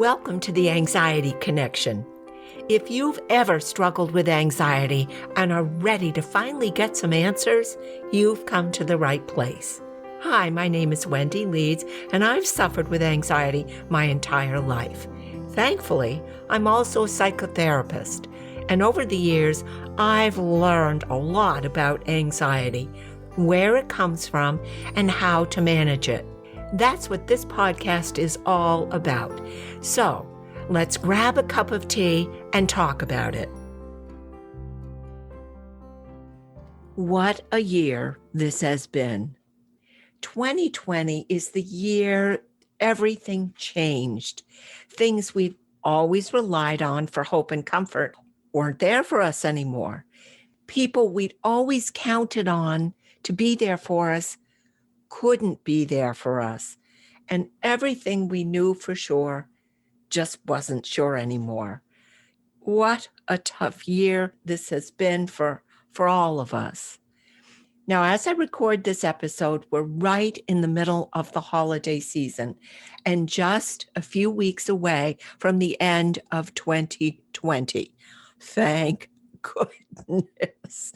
Welcome to the Anxiety Connection. If you've ever struggled with anxiety and are ready to finally get some answers, you've come to the right place. Hi, my name is Wendy Leeds, and I've suffered with anxiety my entire life. Thankfully, I'm also a psychotherapist, and over the years, I've learned a lot about anxiety, where it comes from, and how to manage it. That's what this podcast is all about. So, let's grab a cup of tea and talk about it. What a year this has been. 2020 is the year everything changed. Things we've always relied on for hope and comfort weren't there for us anymore. People we'd always counted on to be there for us couldn't be there for us. And everything we knew for sure just wasn't sure anymore. What a tough year this has been for all of us. Now, as I record this episode, we're right in the middle of the holiday season and just a few weeks away from the end of 2020. Thank goodness.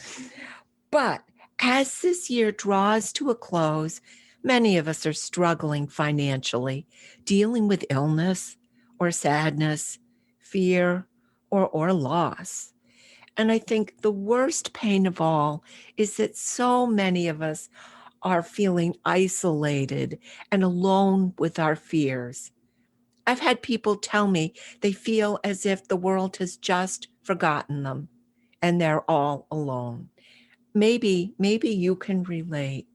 But as this year draws to a close, many of us are struggling financially, dealing with illness or sadness, fear, or loss. And I think the worst pain of all is that so many of us are feeling isolated and alone with our fears. I've had people tell me they feel as if the world has just forgotten them and they're all alone. Maybe you can relate.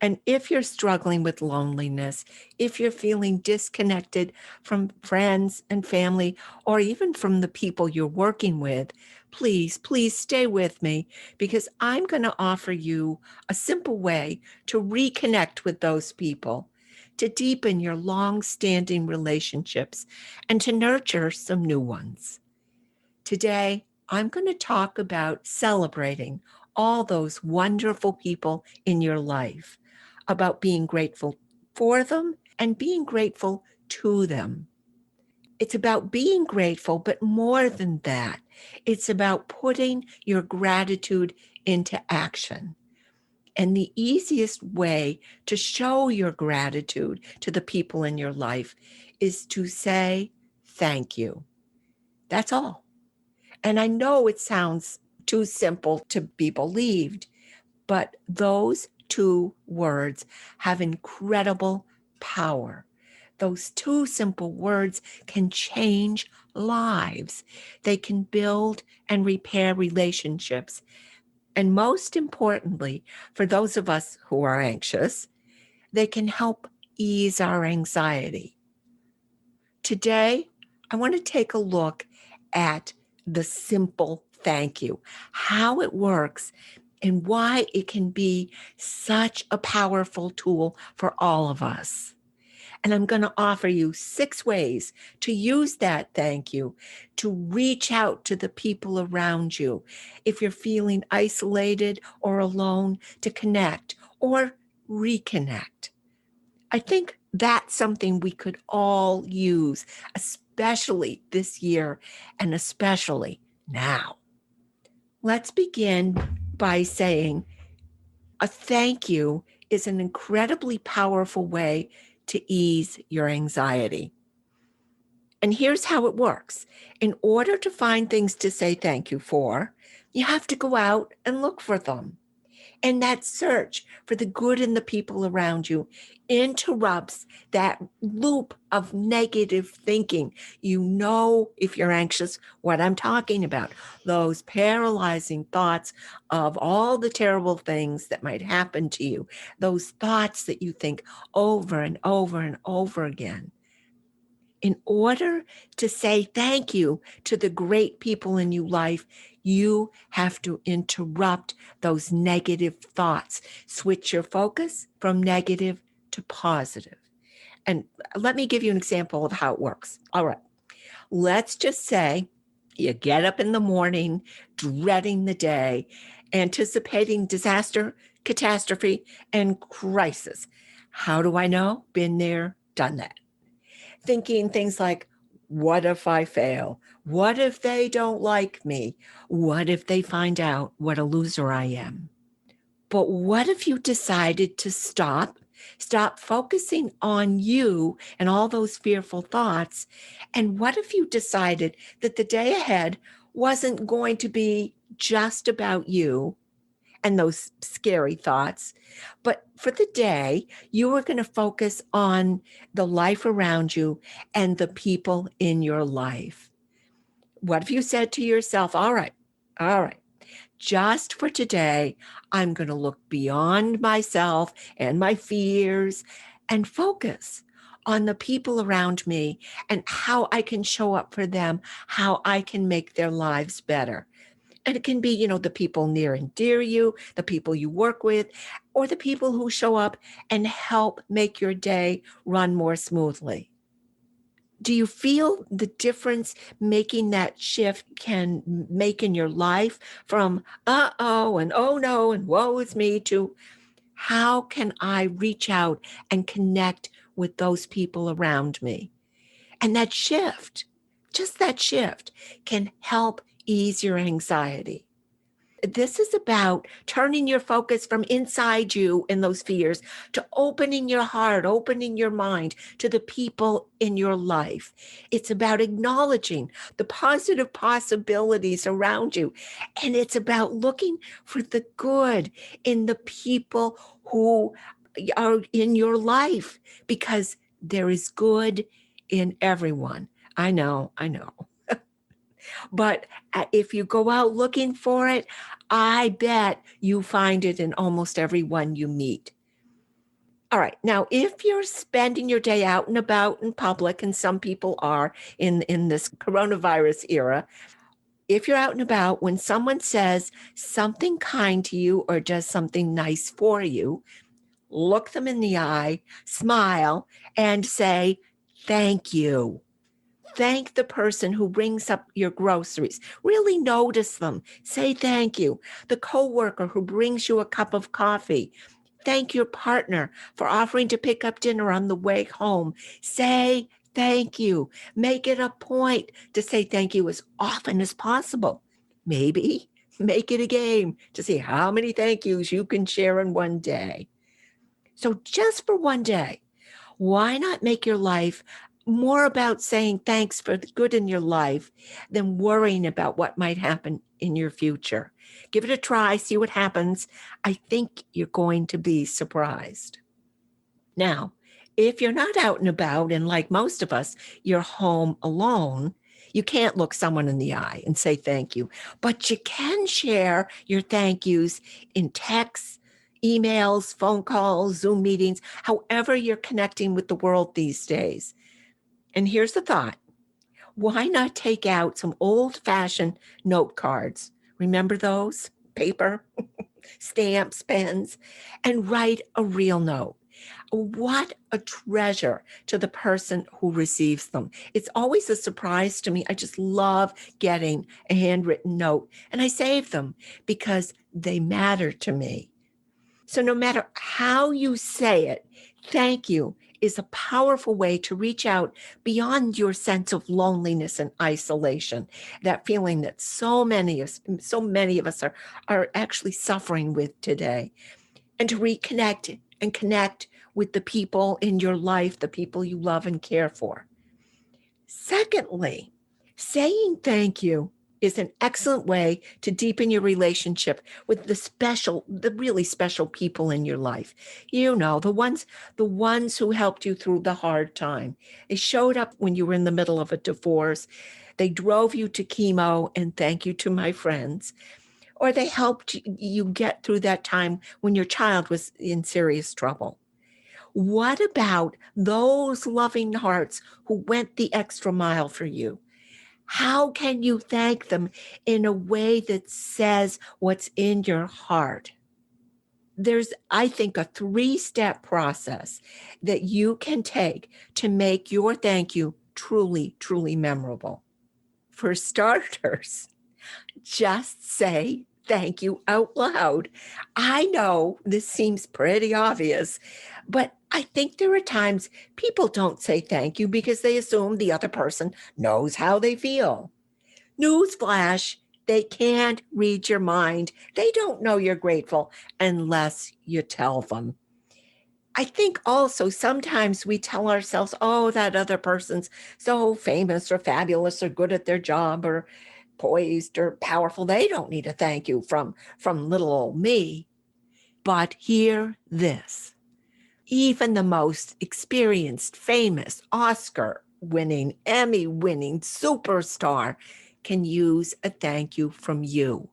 And if you're struggling with loneliness, if you're feeling disconnected from friends and family, or even from the people you're working with, please stay with me, because I'm going to offer you a simple way to reconnect with those people, to deepen your long-standing relationships, and to nurture some new ones. Today, I'm going to talk about celebrating all those wonderful people in your life, about being grateful for them and being grateful to them. It's about being grateful, but more than that, it's about putting your gratitude into action. And the easiest way to show your gratitude to the people in your life is to say thank you. That's all. And I know it sounds too simple to be believed, but those two words have incredible power. Those two simple words can change lives. They can build and repair relationships. And most importantly, for those of us who are anxious, they can help ease our anxiety. Today, I want to take a look at the simple thank you, how it works, and why it can be such a powerful tool for all of us. And I'm going to offer you 6 ways to use that thank you, to reach out to the people around you. If you're feeling isolated or alone, to connect or reconnect. I think that's something we could all use, especially this year and especially now. Let's begin by saying a thank you is an incredibly powerful way to ease your anxiety. And here's how it works. In order to find things to say thank you for, you have to go out and look for them. And that search for the good in the people around you interrupts that loop of negative thinking. You know, if you're anxious, what I'm talking about. Those paralyzing thoughts of all the terrible things that might happen to you. Those thoughts that you think over and over and over again. In order to say thank you to the great people in your life, you have to interrupt those negative thoughts. Switch your focus from negative to positive. And let me give you an example of how it works. All right. Let's just say you get up in the morning, dreading the day, anticipating disaster, catastrophe, and crisis. How do I know? Been there, done that. Thinking things like, What if I fail? What if they don't like me? What if they find out what a loser I am? But what if you decided to stop focusing on you and all those fearful thoughts? And what if you decided that the day ahead wasn't going to be just about you and those scary thoughts, but for the day, you were going to focus on the life around you and the people in your life? What if you said to yourself, all right, just for today, I'm going to look beyond myself and my fears and focus on the people around me and how I can show up for them, how I can make their lives better. And it can be, the people near and dear you, the people you work with, or the people who show up and help make your day run more smoothly. Do you feel the difference making that shift can make in your life from uh-oh and oh no and woe is me to how can I reach out and connect with those people around me? And that shift, just that shift, can help ease your anxiety. This is about turning your focus from inside you and those fears to opening your heart, opening your mind to the people in your life. It's about acknowledging the positive possibilities around you. And it's about looking for the good in the people who are in your life, because there is good in everyone. I know. But if you go out looking for it, I bet you find it in almost everyone you meet. All right. Now, if you're spending your day out and about in public, and some people are in this coronavirus era, if you're out and about, when someone says something kind to you or does something nice for you, look them in the eye, smile, and say, thank you. Thank the person who brings up your groceries. Really notice them. Say thank you. The coworker who brings you a cup of coffee. Thank your partner for offering to pick up dinner on the way home. Say thank you. Make it a point to say thank you as often as possible. Maybe make it a game to see how many thank yous you can share in one day. So just for one day, why not make your life more about saying thanks for the good in your life than worrying about what might happen in your future? Give it a try, see what happens. I think you're going to be surprised. Now, if you're not out and about, and like most of us, you're home alone, you can't look someone in the eye and say thank you, but you can share your thank yous in texts, emails, phone calls, Zoom meetings, however you're connecting with the world these days. And here's the thought. Why not take out some old-fashioned note cards? Remember those? Paper, stamps, pens, and write a real note. What a treasure to the person who receives them. It's always a surprise to me. I just love getting a handwritten note, and I save them because they matter to me. So no matter how you say it, thank you is a powerful way to reach out beyond your sense of loneliness and isolation, that feeling that so many of us are actually suffering with today, and to reconnect and connect with the people in your life, the people you love and care for. Secondly, saying thank you is an excellent way to deepen your relationship with the really special people in your life. The ones who helped you through the hard time. They showed up when you were in the middle of a divorce. They drove you to chemo, and thank you to my friends. Or they helped you get through that time when your child was in serious trouble. What about those loving hearts who went the extra mile for you? How can you thank them in a way that says what's in your heart? There's, I think, a 3-step process that you can take to make your thank you truly, truly memorable. For starters, just say thank you out loud. I know this seems pretty obvious, but I think there are times people don't say thank you because they assume the other person knows how they feel. Newsflash, they can't read your mind. They don't know you're grateful unless you tell them. I think also sometimes we tell ourselves, oh, that other person's so famous or fabulous or good at their job or poised or powerful. They don't need a thank you from little old me. But hear this. Even the most experienced, famous, Oscar winning, Emmy winning superstar can use a thank you from you.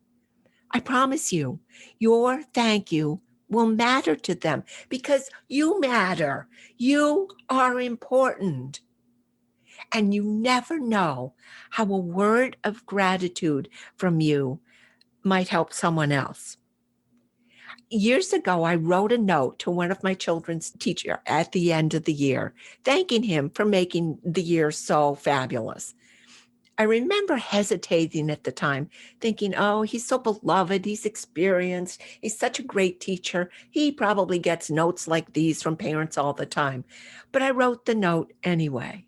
I promise you, your thank you will matter to them because you matter. You are important. And you never know how a word of gratitude from you might help someone else. Years ago, I wrote a note to one of my children's teacher at the end of the year, thanking him for making the year so fabulous. I remember hesitating at the time, thinking, oh, he's so beloved, he's experienced, he's such a great teacher. He probably gets notes like these from parents all the time. But I wrote the note anyway.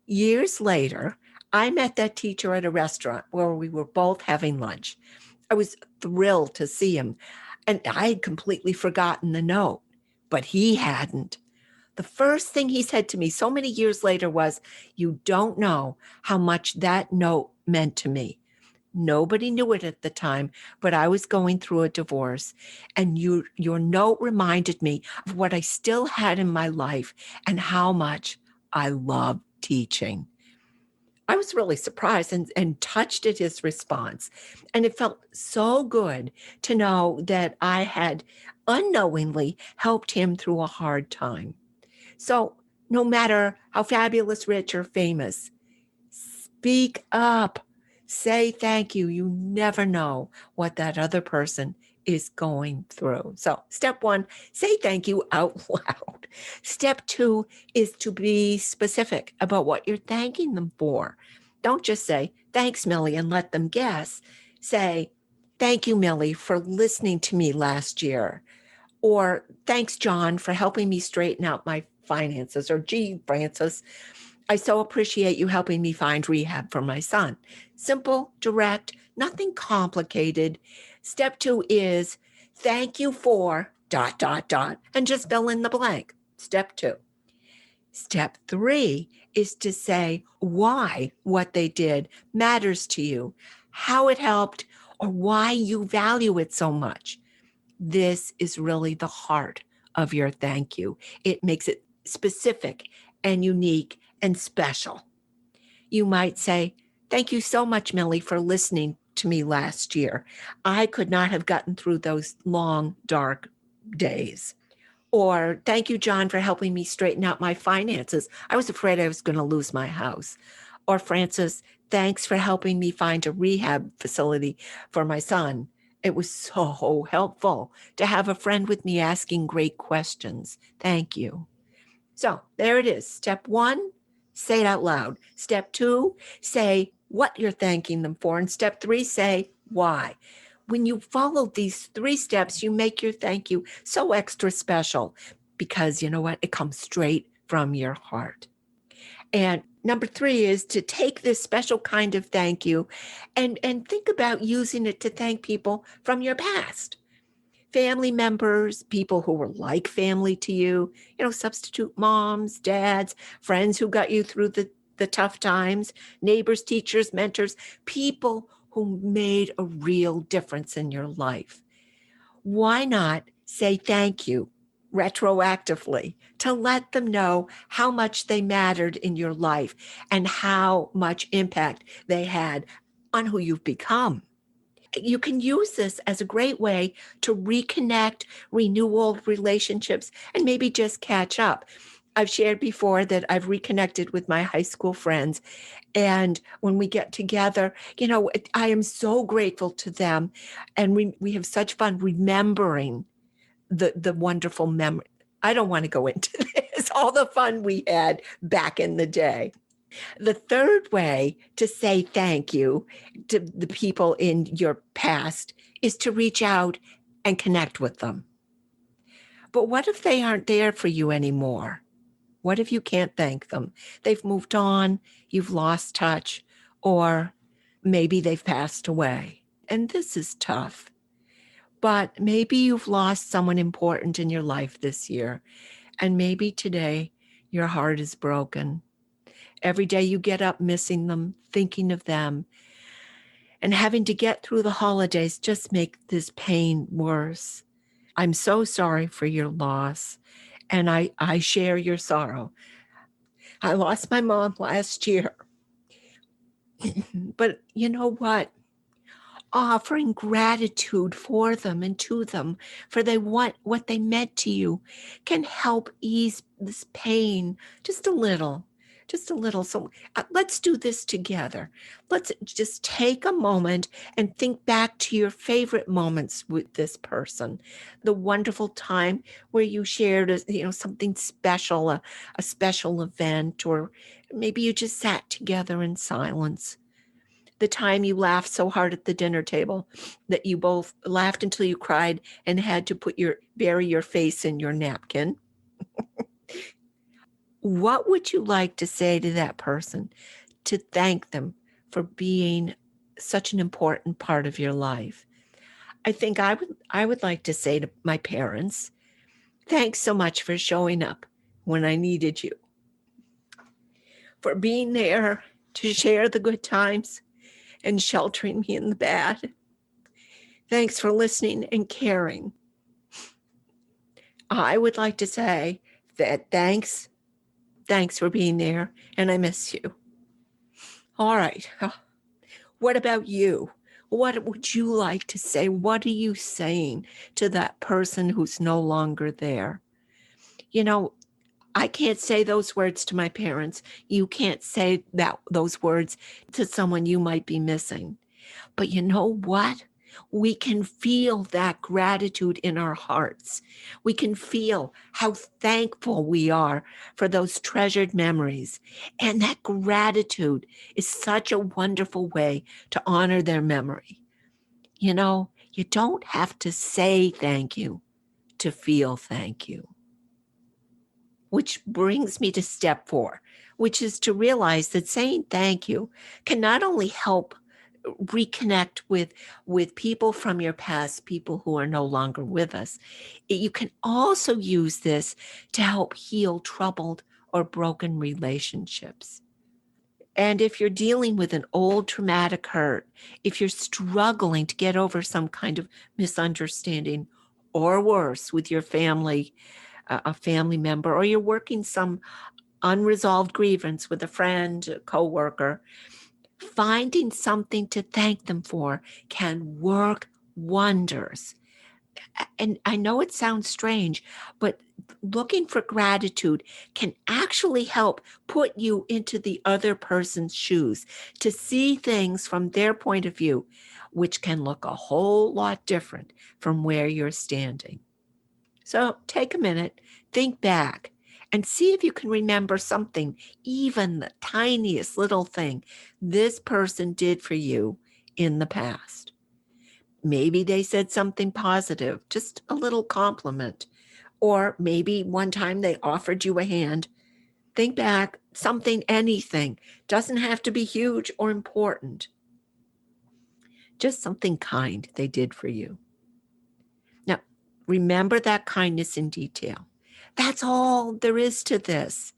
Years later, I met that teacher at a restaurant where we were both having lunch. I was thrilled to see him, and I had completely forgotten the note, but he hadn't. The first thing he said to me so many years later was, you don't know how much that note meant to me. Nobody knew it at the time, but I was going through a divorce, and your note reminded me of what I still had in my life and how much I love teaching. I was really surprised and touched at his response. And it felt so good to know that I had unknowingly helped him through a hard time. So, no matter how fabulous, rich, or famous, speak up. Say thank you. You never know what that other person is going through. So, step one, say thank you out loud. Step two is to be specific about what you're thanking them for. Don't just say, thanks, Millie, and let them guess. Say, thank you, Millie, for listening to me last year. Or thanks, John, for helping me straighten out my finances. Or gee, Francis, I so appreciate you helping me find rehab for my son. Simple, direct, nothing complicated. Step two is thank you for ... and just fill in the blank. Step two. Step three is to say why what they did matters to you, how it helped, or why you value it so much. This is really the heart of your thank you. It makes it specific and unique and special. You might say, thank you so much, Millie, for listening to me last year. I could not have gotten through those long, dark days. Or thank you, John, for helping me straighten out my finances. I was afraid I was going to lose my house. Or Francis, thanks for helping me find a rehab facility for my son. It was so helpful to have a friend with me asking great questions. Thank you. So there it is. Step one, say it out loud. Step two, say what you're thanking them for. And step three, say why. When you follow these three steps, you make your thank you so extra special because you know what? It comes straight from your heart. And number three is to take this special kind of thank you and think about using it to thank people from your past. Family members, people who were like family to you, substitute moms, dads, friends who got you through the tough times, neighbors, teachers, mentors, people who made a real difference in your life. Why not say thank you retroactively to let them know how much they mattered in your life and how much impact they had on who you've become? You can use this as a great way to reconnect, renew old relationships, and maybe just catch up. I've shared before that I've reconnected with my high school friends. And when we get together, I am so grateful to them. And we have such fun remembering the wonderful memory. I don't want to go into this, all the fun we had back in the day. The third way to say thank you to the people in your past is to reach out and connect with them. But what if they aren't there for you anymore? What if you can't thank them? They've moved on, you've lost touch, or maybe they've passed away. And this is tough. But maybe you've lost someone important in your life this year. And maybe today your heart is broken. Every day you get up missing them, thinking of them, and having to get through the holidays just make this pain worse. I'm so sorry for your loss, and I share your sorrow. I lost my mom last year, but you know what? Offering gratitude for them and to them for what they meant to you can help ease this pain just a little. So let's do this together. Let's just take a moment and think back to your favorite moments with this person, the wonderful time where you shared something special, a special event, or maybe you just sat together in silence. The time you laughed so hard at the dinner table that you both laughed until you cried and had to bury your face in your napkin. What would you like to say to that person to thank them for being such an important part of your life? I think I would like to say to my parents, thanks so much for showing up when I needed you, for being there to share the good times and sheltering me in the bad. Thanks for listening and caring. I would like to say that thanks for being there, and I miss you. All right. What about you? What would you like to say? What are you saying to that person who's no longer there? I can't say those words to my parents. You can't say those words to someone you might be missing. But you know what? We can feel that gratitude in our hearts. We can feel how thankful we are for those treasured memories. And that gratitude is such a wonderful way to honor their memory. You don't have to say thank you to feel thank you. Which brings me to step 4, which is to realize that saying thank you can not only help reconnect with people from your past, people who are no longer with us. You can also use this to help heal troubled or broken relationships. And if you're dealing with an old traumatic hurt, if you're struggling to get over some kind of misunderstanding or worse with your family, a family member, or you're working some unresolved grievance with a friend, a coworker, finding something to thank them for can work wonders. And I know it sounds strange, but looking for gratitude can actually help put you into the other person's shoes to see things from their point of view, which can look a whole lot different from where you're standing. So take a minute, think back, and see if you can remember something, even the tiniest little thing this person did for you in the past. Maybe they said something positive, just a little compliment, or maybe one time they offered you a hand. Think back, something, anything, doesn't have to be huge or important. Just something kind they did for you. Now, remember that kindness in detail. That's all there is to this.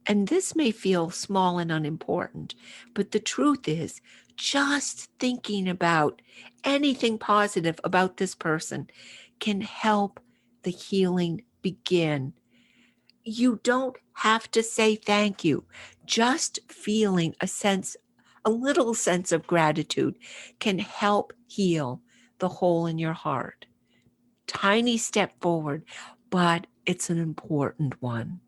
And this may feel small and unimportant, but the truth is, just thinking about anything positive about this person can help the healing begin. You don't have to say thank you. Just feeling a little sense of gratitude can help heal the hole in your heart. Tiny step forward, but it's an important one.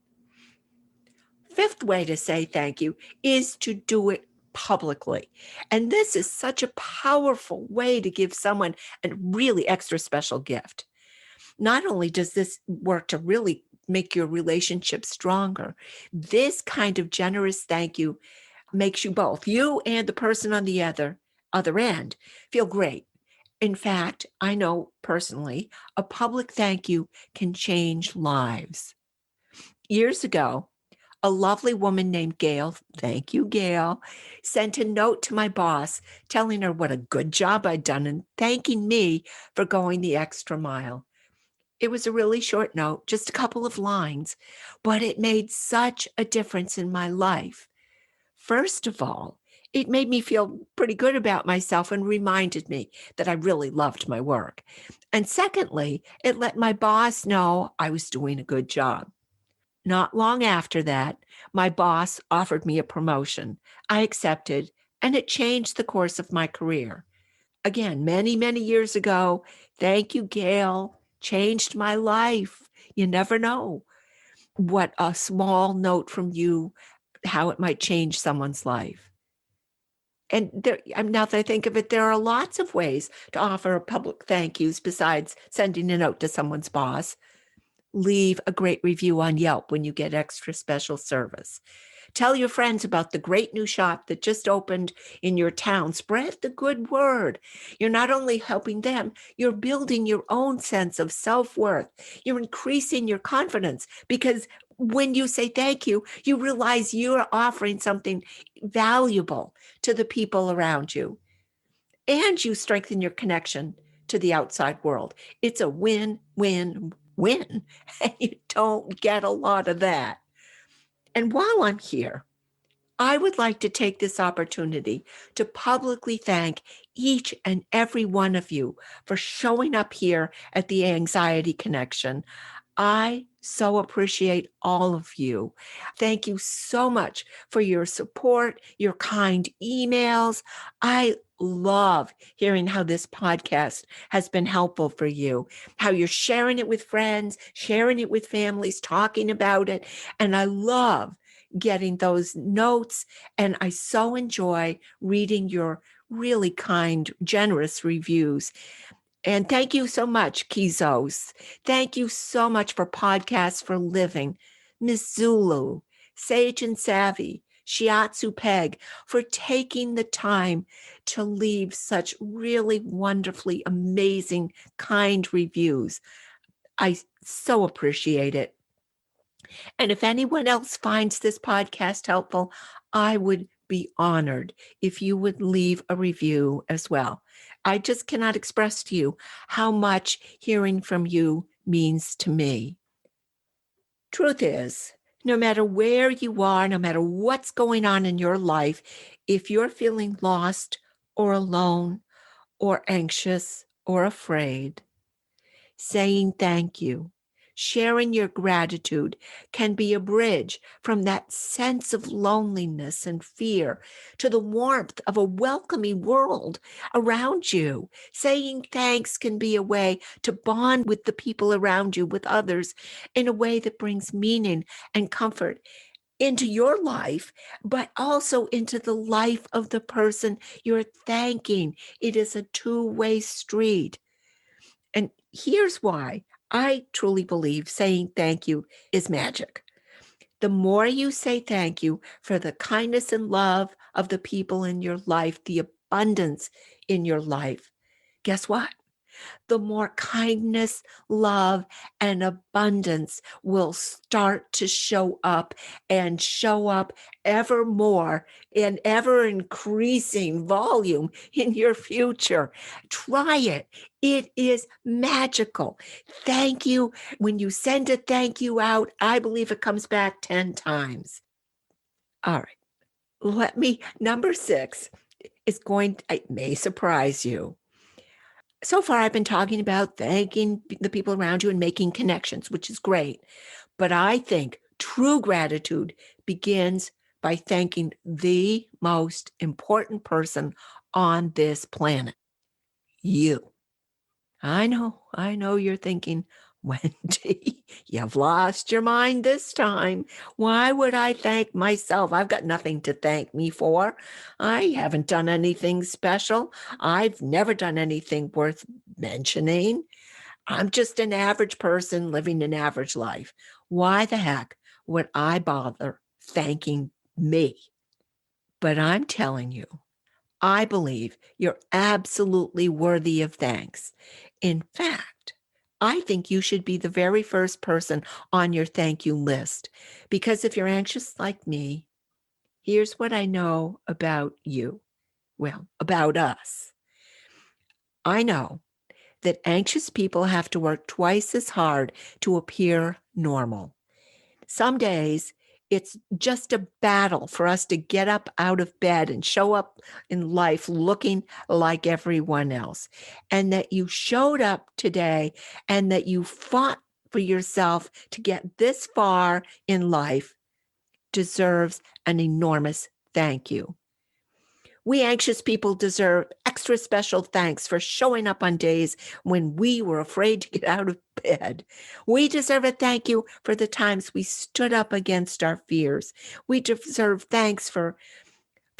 5th way to say thank you is to do it publicly. And this is such a powerful way to give someone a really extra special gift. Not only does this work to really make your relationship stronger, this kind of generous thank you makes you both, you and the person on the other end, feel great. In fact, I know personally, a public thank you can change lives. Years ago, a lovely woman named Gail, thank you, Gail, sent a note to my boss telling her what a good job I'd done and thanking me for going the extra mile. It was a really short note, just a couple of lines, but it made such a difference in my life. First of all, it made me feel pretty good about myself and reminded me that I really loved my work. And secondly, it let my boss know I was doing a good job. Not long after that, my boss offered me a promotion. I accepted, and it changed the course of my career. Again, many, many years ago, thank you, Gail, changed my life. You never know what a small note from you, how it might change someone's life. And there, now that I think of it, there are lots of ways to offer public thank yous besides sending a note to someone's boss. Leave a great review on Yelp when you get extra special service. Tell your friends about the great new shop that just opened in your town. Spread the good word. You're not only helping them, you're building your own sense of self-worth. You're increasing your confidence because when you say thank you, you realize you're offering something valuable to the people around you. And you strengthen your connection to the outside world. It's a win, win, win. And you don't get a lot of that. And while I'm here, I would like to take this opportunity to publicly thank each and every one of you for showing up here at the Anxiety Connection. I so appreciate all of you. Thank you so much for your support, your kind emails. I love hearing how this podcast has been helpful for you, how you're sharing it with friends, sharing it with families, talking about it. And I love getting those notes. And I so enjoy reading your really kind, generous reviews. And thank you so much, Kizos. Thank you so much for Podcasts for Living, Miss Zulu, Sage and Savvy, Shiatsu Peg, for taking the time to leave such really wonderfully amazing, kind reviews. I so appreciate it. And if anyone else finds this podcast helpful, I would be honored if you would leave a review as well. I just cannot express to you how much hearing from you means to me. Truth is, no matter where you are, no matter what's going on in your life, if you're feeling lost or alone or anxious or afraid, saying thank you, sharing your gratitude can be a bridge from that sense of loneliness and fear to the warmth of a welcoming world around you. Saying thanks can be a way to bond with the people around you, with others, in a way that brings meaning and comfort into your life, but also into the life of the person you're thanking. It is a two-way street. And here's why I truly believe saying thank you is magic. The more you say thank you for the kindness and love of the people in your life, the abundance in your life, guess what? The more kindness, love, and abundance will start to show up and show up ever more in ever increasing volume in your future. Try it. It is magical. Thank you. When you send a thank you out, I believe it comes back 10 times. All right. Number 6 is it may surprise you. So far, I've been talking about thanking the people around you and making connections, which is great. But I think true gratitude begins by thanking the most important person on this planet, you. I know you're thinking, Wendy, you've lost your mind this time. Why would I thank myself? I've got nothing to thank me for. I haven't done anything special. I've never done anything worth mentioning. I'm just an average person living an average life. Why the heck would I bother thanking me? But I'm telling you, I believe you're absolutely worthy of thanks. In fact, I think you should be the very first person on your thank you list. Because if you're anxious like me, here's what I know about you. Well, about us. I know that anxious people have to work twice as hard to appear normal. Some days it's just a battle for us to get up out of bed and show up in life looking like everyone else. And that you showed up today and that you fought for yourself to get this far in life deserves an enormous thank you. We anxious people deserve extra special thanks for showing up on days when we were afraid to get out of bed. We deserve a thank you for the times we stood up against our fears. We deserve thanks for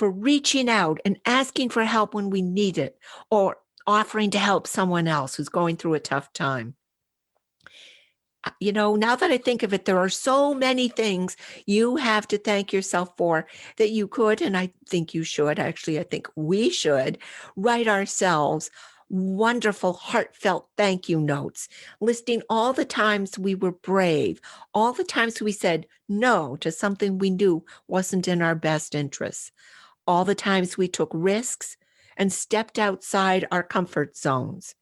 reaching out and asking for help when we need it, or offering to help someone else who's going through a tough time. Now that I think of it, there are so many things you have to thank yourself for that you could, and I think you should, actually, I think we should write ourselves wonderful, heartfelt thank you notes, listing all the times we were brave, all the times we said no to something we knew wasn't in our best interests, all the times we took risks and stepped outside our comfort zones.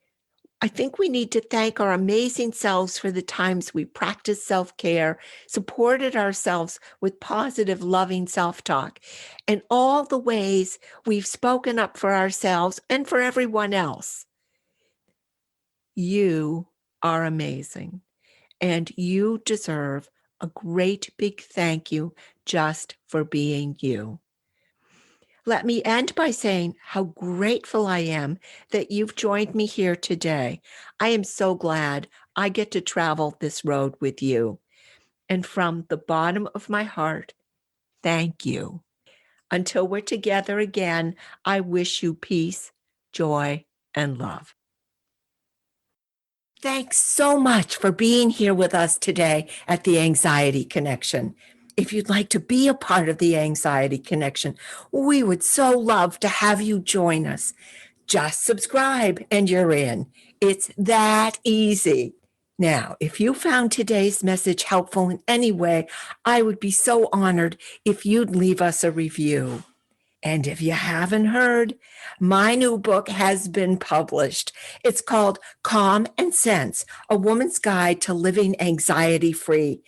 I think we need to thank our amazing selves for the times we practiced self-care, supported ourselves with positive, loving self-talk, and all the ways we've spoken up for ourselves and for everyone else. You are amazing, and you deserve a great big thank you just for being you. Let me end by saying how grateful I am that you've joined me here today. I am so glad I get to travel this road with you. And from the bottom of my heart, thank you. Until we're together again, I wish you peace, joy, and love. Thanks so much for being here with us today at the Anxiety Connection. If you'd like to be a part of the Anxiety Connection, we would so love to have you join us. Just subscribe and you're in. It's that easy. Now, if you found today's message helpful in any way, I would be so honored if you'd leave us a review. And if you haven't heard, my new book has been published. It's called Calm and Sense, A Woman's Guide to Living Anxiety-Free.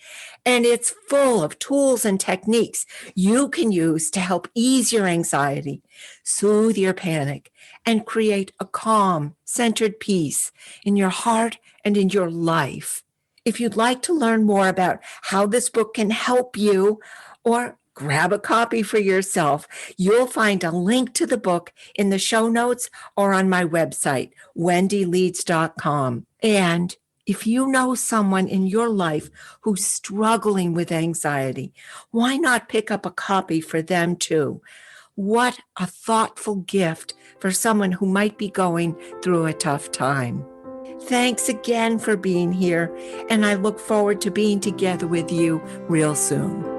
And it's full of tools and techniques you can use to help ease your anxiety, soothe your panic, and create a calm, centered peace in your heart and in your life. If you'd like to learn more about how this book can help you, or grab a copy for yourself, you'll find a link to the book in the show notes or on my website, wendyleeds.com. And if you know someone in your life who's struggling with anxiety, why not pick up a copy for them too? What a thoughtful gift for someone who might be going through a tough time. Thanks again for being here, and I look forward to being together with you real soon.